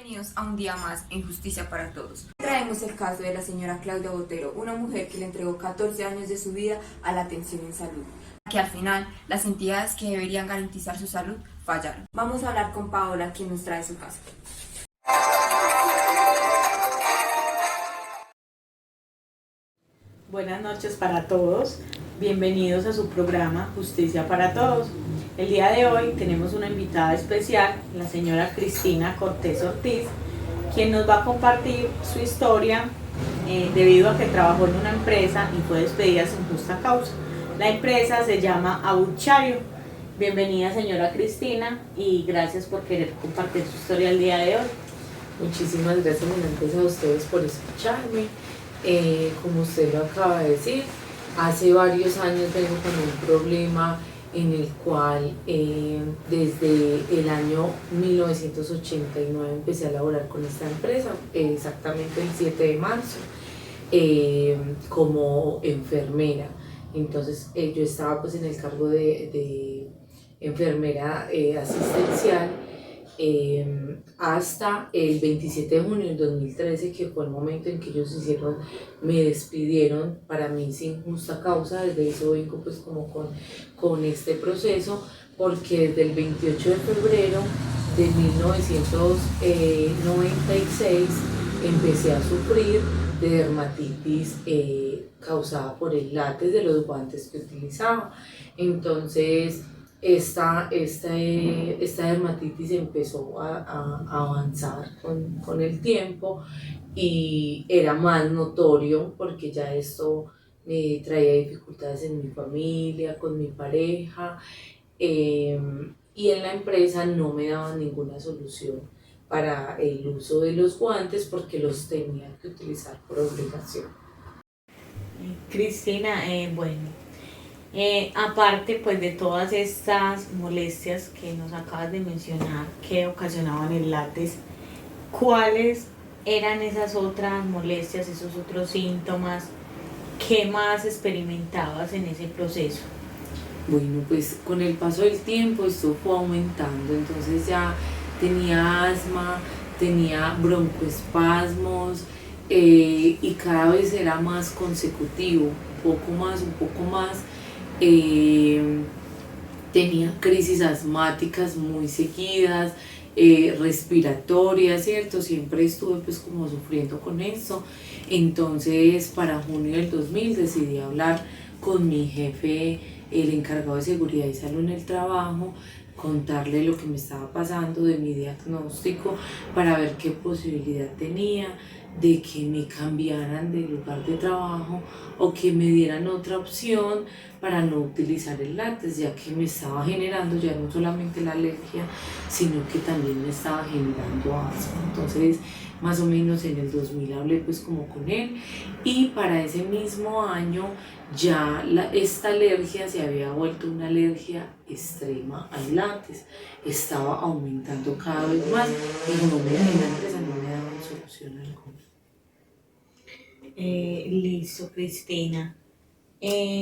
Bienvenidos a un día más en Justicia para Todos. Traemos el caso de la señora Claudia Botero, una mujer que le entregó 14 años de su vida a la atención en salud, que al final las entidades que deberían garantizar su salud fallaron. Vamos a hablar con Paola, quien nos trae su caso. Buenas noches para todos, bienvenidos a su programa Justicia para Todos. El día de hoy tenemos una invitada especial, la señora Cristina Cortés Ortiz, quien nos va a compartir su historia debido a que trabajó en una empresa y fue despedida sin justa causa. La empresa se llama Abuchario. Bienvenida señora Cristina y gracias por querer compartir su historia el día de hoy. Muchísimas gracias a ustedes por escucharme. Como usted lo acaba de decir, hace varios años vengo con un problema en el cual desde el año 1989 empecé a laborar con esta empresa, exactamente el 7 de marzo, como enfermera. Entonces yo estaba pues en el cargo de enfermera asistencial hasta el 27 de junio del 2013, que fue el momento en que ellos me despidieron para mí sin justa causa. Desde eso vengo pues como con este proceso, porque desde el 28 de febrero de 1996 empecé a sufrir de dermatitis causada por el látex de los guantes que utilizaba. Entonces esta dermatitis empezó a avanzar con el tiempo y era más notorio porque ya esto me traía dificultades en mi familia, con mi pareja, y en la empresa no me daban ninguna solución para el uso de los guantes porque los tenía que utilizar por obligación. Cristina, aparte pues de todas estas molestias que nos acabas de mencionar que ocasionaban el látex, ¿cuáles eran esas otras molestias, esos otros síntomas? ¿Qué más experimentabas en ese proceso? Bueno, pues con el paso del tiempo esto fue aumentando, entonces ya tenía asma, tenía broncoespasmos, y cada vez era más consecutivo, un poco más. Tenía crisis asmáticas muy seguidas, respiratorias, ¿cierto? Siempre estuve pues como sufriendo con esto. Entonces para junio del 2000 decidí hablar con mi jefe, el encargado de seguridad y salud en el trabajo, contarle lo que me estaba pasando, de mi diagnóstico, para ver qué posibilidad tenía de que me cambiaran de lugar de trabajo o que me dieran otra opción para no utilizar el látex, ya que me estaba generando ya no solamente la alergia, sino que también me estaba generando asma. Entonces más o menos en el 2000 hablé pues como con él, y para ese mismo año ya esta alergia se había vuelto una alergia extrema al látex, estaba aumentando cada vez más y en la empresa no me daban solución alguna. Listo, Cristina.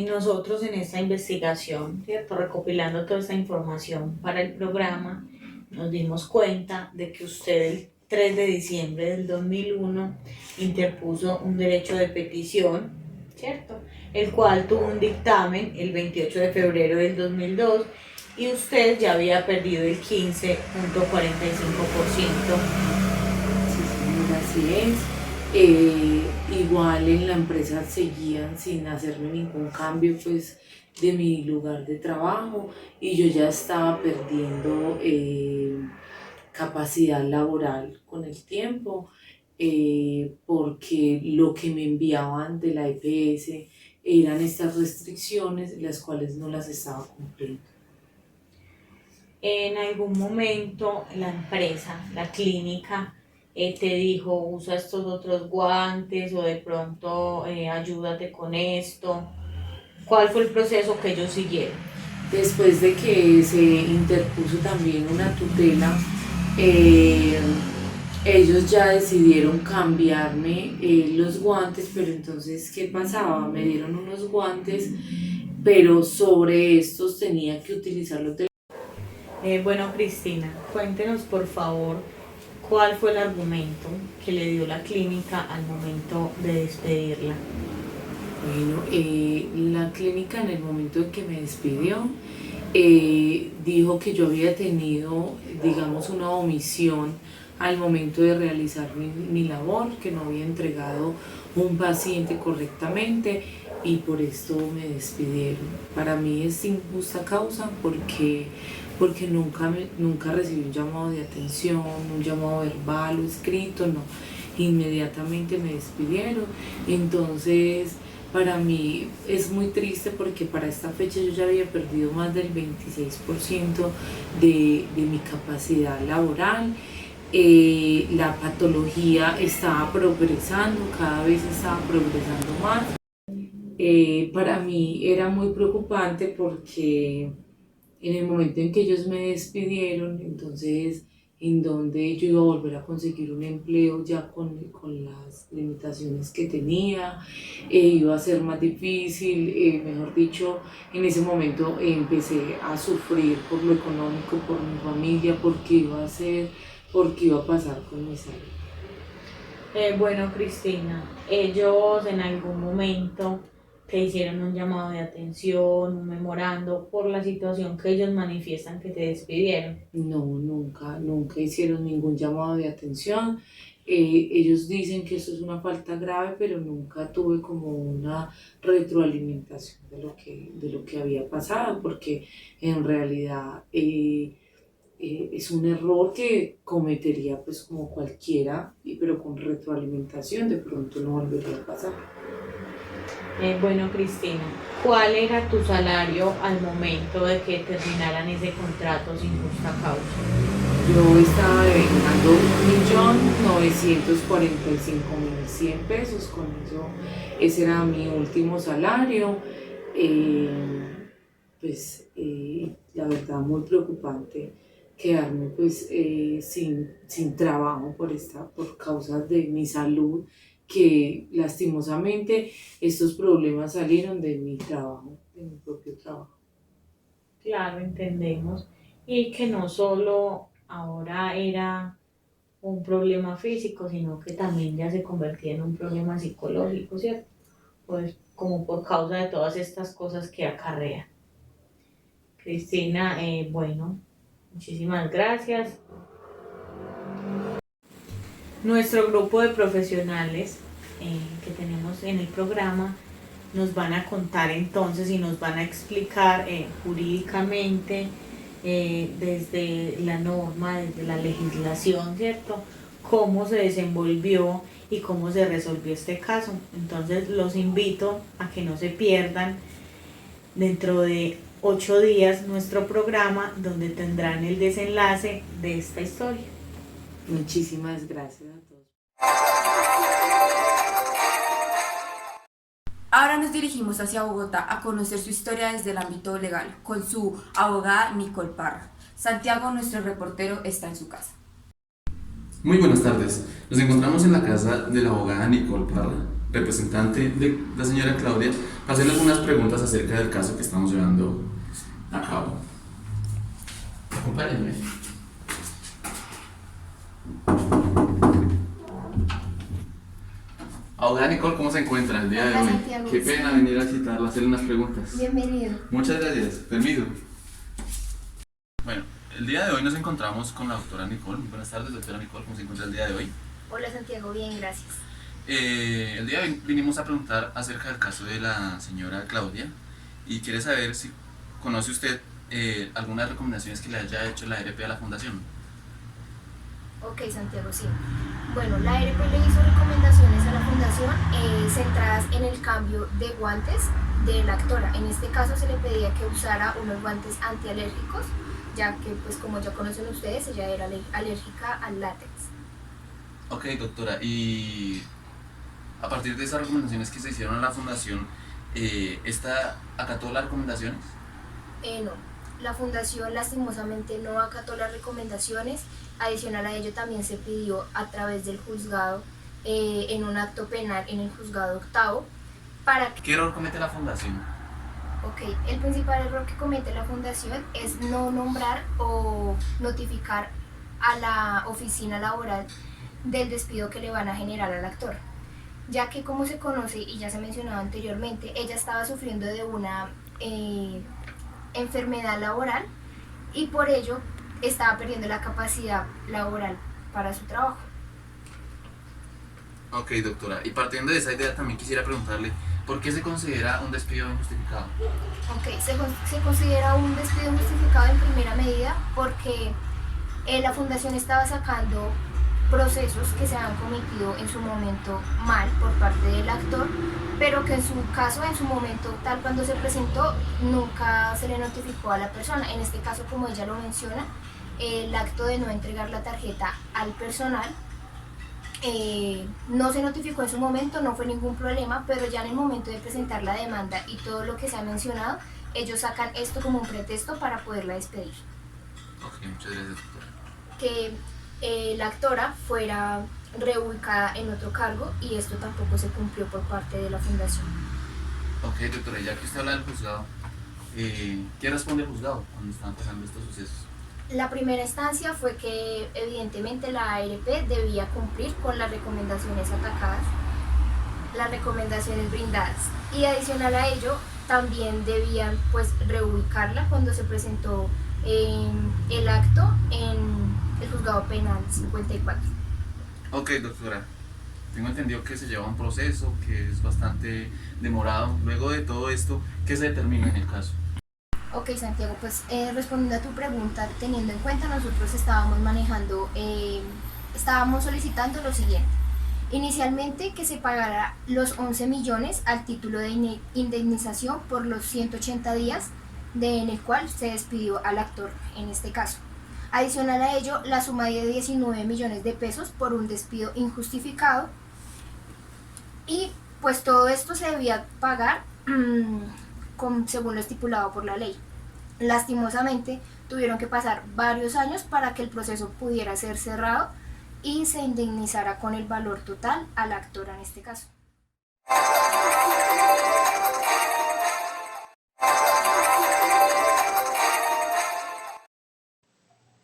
Nosotros en esta investigación, ¿cierto? Recopilando toda esta información para el programa, nos dimos cuenta de que usted el 3 de diciembre del 2001 interpuso un derecho de petición, ¿cierto? El cual tuvo un dictamen el 28 de febrero del 2002 y usted ya había perdido el 15.45%. Sí, señora, así es. Igual en la empresa seguían sin hacerme ningún cambio pues de mi lugar de trabajo, y yo ya estaba perdiendo capacidad laboral con el tiempo, porque lo que me enviaban de la EPS eran estas restricciones, las cuales no las estaba cumpliendo. En algún momento la empresa, la clínica, te dijo usa estos otros guantes o de pronto ayúdate con esto. ¿Cuál fue el proceso que ellos siguieron? Después de que se interpuso también una tutela, ellos ya decidieron cambiarme los guantes, pero entonces, ¿qué pasaba? Me dieron unos guantes, pero sobre estos tenía que utilizarlos de... Bueno, Cristina, cuéntenos por favor ¿Cuál fue el argumento que le dio la clínica al momento de despedirla? Bueno, la clínica en el momento en que me despidió dijo que yo había tenido, digamos, una omisión al momento de realizar mi labor, que no había entregado un paciente correctamente y por esto me despidieron. Para mí es sin justa causa porque nunca recibí un llamado de atención, un llamado verbal o escrito, no. Inmediatamente me despidieron. Entonces, para mí es muy triste porque para esta fecha yo ya había perdido más del 26% de mi capacidad laboral. La patología estaba progresando, cada vez estaba progresando más. Para mí era muy preocupante porque en el momento en que ellos me despidieron, entonces en donde yo iba a volver a conseguir un empleo ya con las limitaciones que tenía, iba a ser más difícil, mejor dicho, en ese momento empecé a sufrir por lo económico, por mi familia, por qué iba a hacer, por qué iba a pasar con mi salud. Bueno, Cristina, ellos en algún momento te hicieron un llamado de atención, un memorando por la situación que ellos manifiestan que te despidieron. No, nunca hicieron ningún llamado de atención. Ellos dicen que esto es una falta grave, pero nunca tuve como una retroalimentación de lo que había pasado, porque en realidad es un error que cometería pues como cualquiera, pero con retroalimentación de pronto no volvería a pasar. Bueno, Cristina, ¿cuál era tu salario al momento de que terminaran ese contrato sin justa causa? Yo estaba ganando 1.945.100 pesos, con eso ese era mi último salario. La verdad muy preocupante quedarme pues sin trabajo por causa de mi salud, que lastimosamente estos problemas salieron de mi trabajo, de mi propio trabajo. Claro, entendemos. Y que no solo ahora era un problema físico, sino que también ya se convertía en un problema psicológico, ¿cierto? Pues como por causa de todas estas cosas que acarrea. Cristina, bueno, muchísimas gracias. Nuestro grupo de profesionales que tenemos en el programa nos van a contar entonces y nos van a explicar jurídicamente desde la norma, desde la legislación, ¿cierto? Cómo se desenvolvió y cómo se resolvió este caso. Entonces los invito a que no se pierdan dentro de 8 días nuestro programa donde tendrán el desenlace de esta historia. Muchísimas gracias a todos. Ahora nos dirigimos hacia Bogotá a conocer su historia desde el ámbito legal con su abogada Nicole Parra. Santiago, nuestro reportero, está en su casa. Muy buenas tardes. Nos encontramos en la casa de la abogada Nicole Parra, representante de la señora Claudia, para hacerle algunas preguntas acerca del caso que estamos llevando a cabo. Acompáñenme. Abogada Nicole, ¿cómo se encuentra el día de hoy? Santiago, Qué pena venir a citarla, hacerle unas preguntas. Bienvenido. Muchas gracias. Permiso. Bueno, el día de hoy nos encontramos con la doctora Nicole. Buenas tardes, doctora Nicole, ¿cómo se encuentra el día de hoy? Hola Santiago, bien, gracias. El día de hoy vinimos a preguntar acerca del caso de la señora Claudia y quiere saber si conoce usted algunas recomendaciones que le haya hecho la ARP a la fundación. Ok, Santiago, sí. Bueno, la ARP le hizo recomendaciones a la fundación centradas en el cambio de guantes de la actora. En este caso se le pedía que usara unos guantes antialérgicos, ya que, pues como ya conocen ustedes, ella era alérgica al látex. Ok, doctora, y a partir de esas recomendaciones que se hicieron a la fundación, ¿esta acató las recomendaciones? No, la fundación lastimosamente no acató las recomendaciones. Adicional a ello también se pidió a través del juzgado en un acto penal en el juzgado octavo para que... ¿Qué error comete la fundación? Ok, el principal error que comete la fundación es no nombrar o notificar a la oficina laboral del despido que le van a generar al actor, ya que, como se conoce y ya se mencionaba anteriormente, ella estaba sufriendo de una enfermedad laboral y por ello estaba perdiendo la capacidad laboral para su trabajo. Ok, doctora. Y partiendo de esa idea también quisiera preguntarle, ¿por qué se considera un despido injustificado? Ok, se considera un despido injustificado en primera medida porque la fundación estaba sacando procesos que se han cometido en su momento mal por parte del actor, pero que en su caso, en su momento tal cuando se presentó, nunca se le notificó a la persona. En este caso, como ella lo menciona, el acto de no entregar la tarjeta al personal no se notificó en su momento, no fue ningún problema, pero ya en el momento de presentar la demanda y todo lo que se ha mencionado, ellos sacan esto como un pretexto para poderla despedir. Ok, muchas gracias, doctora. Que la actora fuera reubicada en otro cargo y esto tampoco se cumplió por parte de la fundación. Ok, doctora, ya que usted habla del juzgado, ¿qué responde el juzgado cuando están pasando estos sucesos? La primera instancia fue que evidentemente la ARP debía cumplir con las recomendaciones atacadas, las recomendaciones brindadas, y adicional a ello también debían pues reubicarla cuando se presentó el acto en el juzgado penal 54. Ok, doctora. Tengo entendido que se lleva un proceso que es bastante demorado. Luego de todo esto, ¿qué se determina en el caso? Ok, Santiago, pues respondiendo a tu pregunta, teniendo en cuenta, nosotros estábamos solicitando lo siguiente. Inicialmente que se pagara los 11 millones al título de indemnización por los 180 días en el cual se despidió al actor en este caso. Adicional a ello, la suma de 19 millones de pesos por un despido injustificado y pues todo esto se debía pagar según lo estipulado por la ley. Lastimosamente, tuvieron que pasar varios años para que el proceso pudiera ser cerrado y se indemnizara con el valor total a la actora en este caso.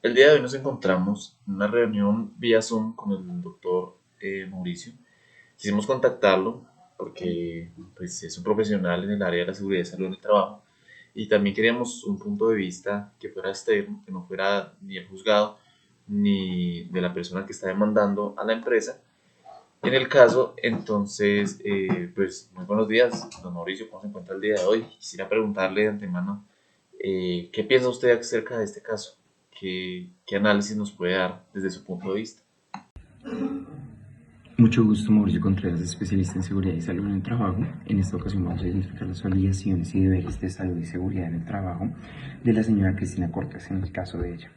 El día de hoy nos encontramos en una reunión vía Zoom con el doctor Mauricio. Quisimos contactarlo porque pues, es un profesional en el área de la seguridad y salud en el trabajo y también queríamos un punto de vista que fuera externo, que no fuera ni el juzgado ni de la persona que está demandando a la empresa. En el caso, entonces, pues muy buenos días, don Mauricio, ¿cómo se encuentra el día de hoy? Quisiera preguntarle de antemano, ¿qué piensa usted acerca de este caso? ¿Qué análisis nos puede dar desde su punto de vista? Mucho gusto, Mauricio Contreras, especialista en seguridad y salud en el trabajo. En esta ocasión vamos a identificar las obligaciones y deberes de salud y seguridad en el trabajo de la señora Cristina Cortés en el caso de ella.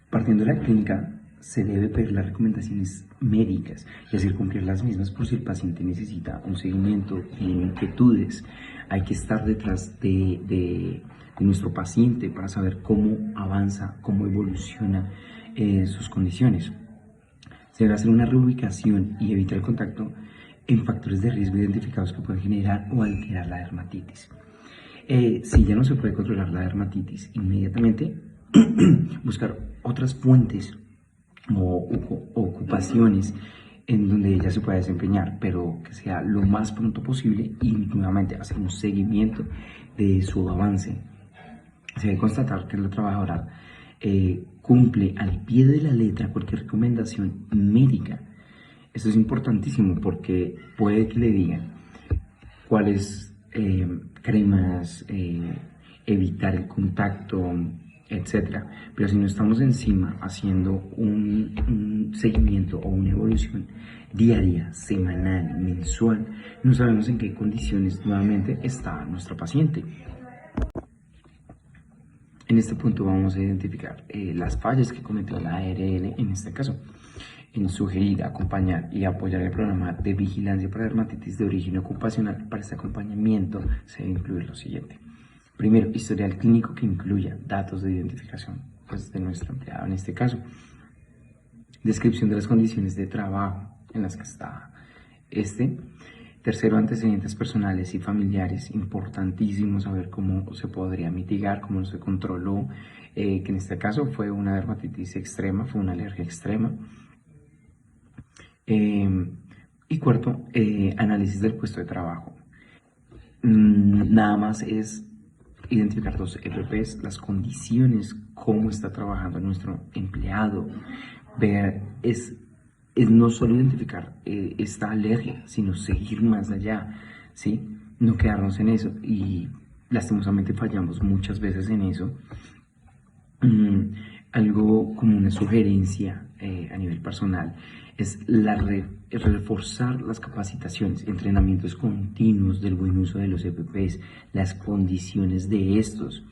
Partiendo de la clínica, se debe pedir las recomendaciones médicas y hacer cumplir las mismas por si el paciente necesita un seguimiento, tiene inquietudes. Hay que estar detrás de nuestro paciente para saber cómo avanza, cómo evoluciona sus condiciones. Se debe hacer una reubicación y evitar el contacto en factores de riesgo identificados que pueden generar o alterar la dermatitis. Si ya no se puede controlar la dermatitis, inmediatamente buscar otras fuentes o ocupaciones en donde ella se pueda desempeñar, pero que sea lo más pronto posible y nuevamente hacer un seguimiento de su avance. Se debe constatar que la trabajadora cumple al pie de la letra cualquier recomendación médica. Esto es importantísimo porque puede que le digan cuáles cremas, evitar el contacto, etc. Pero si no estamos encima haciendo un seguimiento o una evolución diaria, semanal, mensual, no sabemos en qué condiciones nuevamente está nuestro paciente. En este punto vamos a identificar las fallas que cometió la ARL en este caso. En sugerir, acompañar y apoyar el programa de vigilancia para dermatitis de origen ocupacional. Para este acompañamiento se debe incluir lo siguiente. Primero, historial clínico que incluya datos de identificación de nuestro empleado en este caso. Descripción de las condiciones de trabajo en las que está este. Tercero, antecedentes personales y familiares, importantísimo saber cómo se podría mitigar, cómo se controló, que en este caso fue una dermatitis extrema, fue una alergia extrema. Y cuarto, análisis del puesto de trabajo. Nada más es identificar los EPPs, las condiciones, cómo está trabajando nuestro empleado, ver, es no solo identificar esta alergia, sino seguir más allá, ¿sí? No quedarnos en eso, y lastimosamente fallamos muchas veces en eso. Algo como una sugerencia a nivel personal es reforzar las capacitaciones, entrenamientos continuos del buen uso de los EPPs, las condiciones de estos,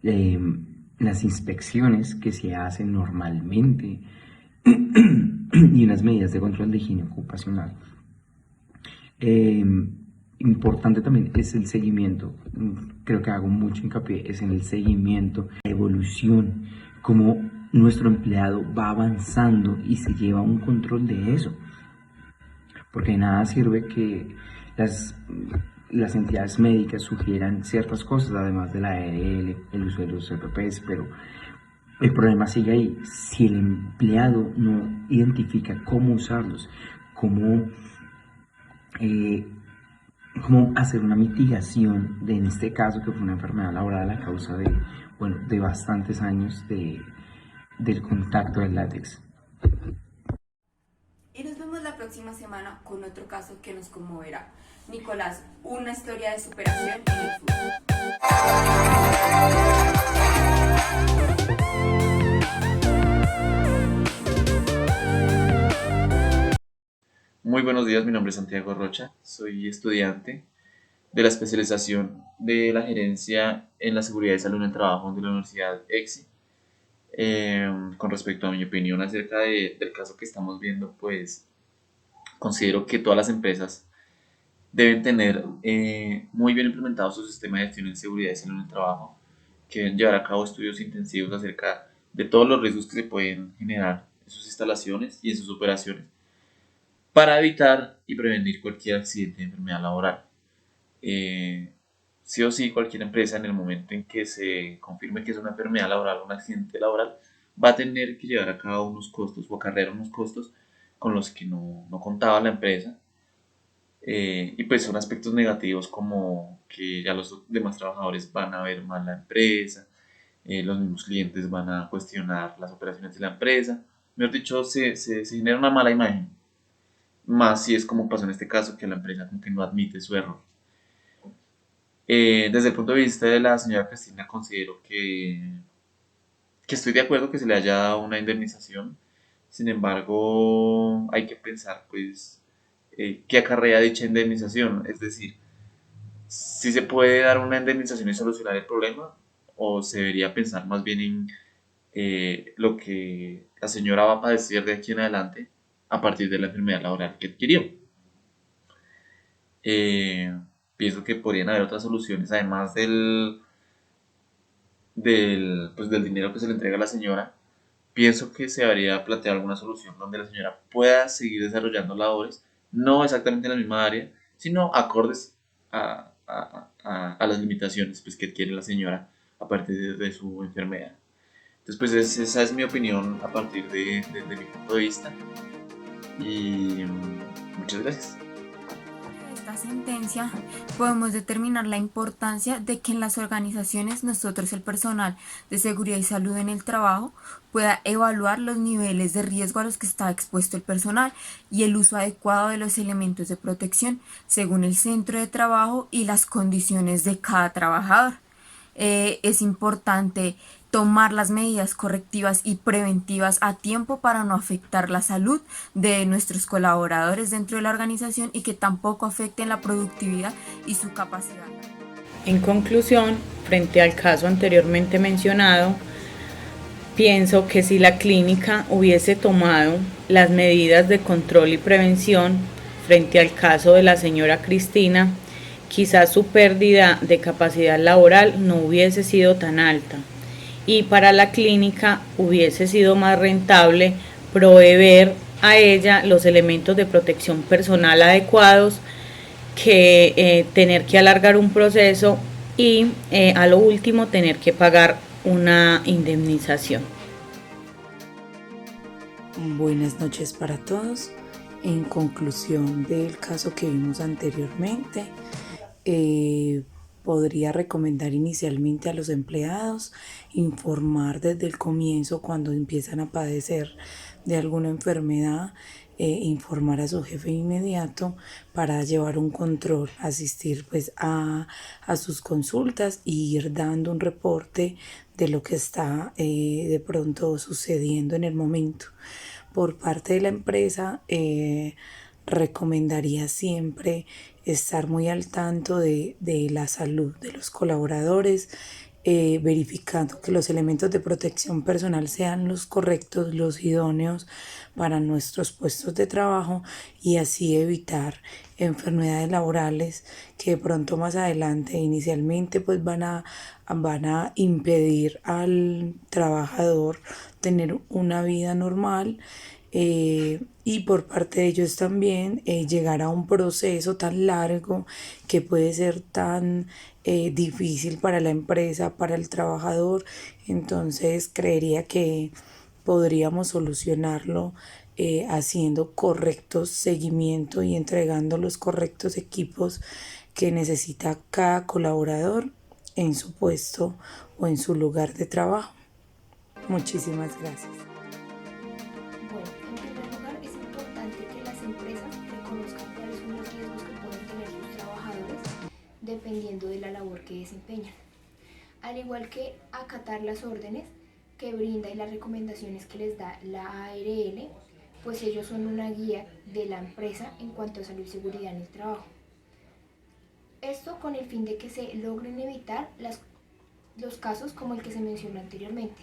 las inspecciones que se hacen normalmente y unas medidas de control de higiene ocupacional. Importante también es el seguimiento, creo que hago mucho hincapié, es en el seguimiento, la evolución, cómo nuestro empleado va avanzando y se lleva un control de eso, porque de nada sirve que las entidades médicas sugieran ciertas cosas, además de la ARL, el uso de los EPPs, pero el problema sigue ahí. Si el empleado no identifica cómo usarlos, cómo hacer una mitigación en este caso, que fue una enfermedad laboral a causa de bastantes años del contacto del látex. Y nos vemos la próxima semana con otro caso que nos conmoverá. Nicolás, una historia de superación en el fútbol. Muy buenos días, mi nombre es Santiago Rocha, soy estudiante de la especialización de la gerencia en la seguridad y salud en el trabajo de la Universidad EXI. Con respecto a mi opinión acerca del caso que estamos viendo, pues considero que todas las empresas deben tener muy bien implementado su sistema de gestión en seguridad y salud en el trabajo, que deben llevar a cabo estudios intensivos acerca de todos los riesgos que se pueden generar en sus instalaciones y en sus operaciones, para evitar y prevenir cualquier accidente de enfermedad laboral. Sí o sí, cualquier empresa, en el momento en que se confirme que es una enfermedad laboral o un accidente laboral, va a tener que llevar a cabo unos costos o acarrear unos costos con los que no contaba la empresa. Y pues son aspectos negativos, como que ya los demás trabajadores van a ver mal la empresa, los mismos clientes van a cuestionar las operaciones de la empresa. Mejor dicho, se genera una mala imagen. Más si es como pasó en este caso, que la empresa como que no admite su error. Desde el punto de vista de la señora Cristina, considero que estoy de acuerdo que se le haya dado una indemnización. Sin embargo, hay que pensar pues qué acarrea dicha indemnización, es decir, si se puede dar una indemnización y solucionar el problema, o se debería pensar más bien en lo que la señora va a padecer de aquí en adelante a partir de la enfermedad laboral que adquirió. Pienso que podrían haber otras soluciones, además del dinero que se le entrega a la señora. Pienso que se debería plantear alguna solución donde la señora pueda seguir desarrollando labores, no exactamente en la misma área, sino acordes a las limitaciones pues, que adquiere la señora a partir de su enfermedad. Entonces, pues esa es mi opinión a partir de mi punto de vista. Y muchas gracias. De esta sentencia podemos determinar la importancia de que en las organizaciones nosotros, el personal de seguridad y salud en el trabajo, pueda evaluar los niveles de riesgo a los que está expuesto el personal y el uso adecuado de los elementos de protección según el centro de trabajo y las condiciones de cada trabajador. Es importante tomar las medidas correctivas y preventivas a tiempo para no afectar la salud de nuestros colaboradores dentro de la organización y que tampoco afecten la productividad y su capacidad. En conclusión, frente al caso anteriormente mencionado, pienso que si la clínica hubiese tomado las medidas de control y prevención frente al caso de la señora Cristina, quizás su pérdida de capacidad laboral no hubiese sido tan alta y para la clínica hubiese sido más rentable proveer a ella los elementos de protección personal adecuados que tener que alargar un proceso y a lo último tener que pagar una indemnización. Buenas noches para todos. En conclusión del caso que vimos anteriormente, podría recomendar inicialmente a los empleados informar desde el comienzo cuando empiezan a padecer de alguna enfermedad, informar a su jefe inmediato para llevar un control, asistir pues a sus consultas y ir dando un reporte de lo que está de pronto sucediendo en el momento. Por parte de la empresa, recomendaría siempre estar muy al tanto de la salud de los colaboradores, verificando que los elementos de protección personal sean los correctos, los idóneos para nuestros puestos de trabajo y así evitar enfermedades laborales que de pronto más adelante inicialmente pues van a impedir al trabajador tener una vida normal, y por parte de ellos también llegar a un proceso tan largo que puede ser tan difícil para la empresa, para el trabajador. Entonces creería que podríamos solucionarlo haciendo correcto seguimiento y entregando los correctos equipos que necesita cada colaborador en su puesto o en su lugar de trabajo. Muchísimas gracias. Bueno, en primer lugar es importante que las empresas reconozcan cuáles son los riesgos que pueden tener sus trabajadores dependiendo de la labor que desempeñan. Al igual que acatar las órdenes que brinda y las recomendaciones que les da la ARL, pues ellos son una guía de la empresa en cuanto a salud y seguridad en el trabajo. Esto con el fin de que se logren evitar los casos como el que se mencionó anteriormente,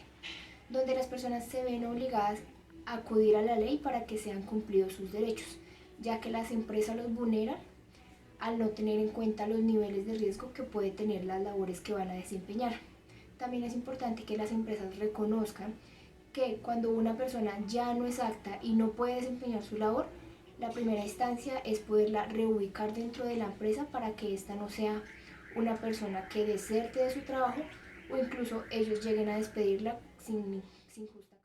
donde las personas se ven obligadas a acudir a la ley para que sean cumplidos sus derechos, ya que las empresas los vulneran al no tener en cuenta los niveles de riesgo que puede tener las labores que van a desempeñar. También es importante que las empresas reconozcan que cuando una persona ya no es apta y no puede desempeñar su labor, la primera instancia es poderla reubicar dentro de la empresa para que ésta no sea una persona que deserte de su trabajo o incluso ellos lleguen a despedirla sin justa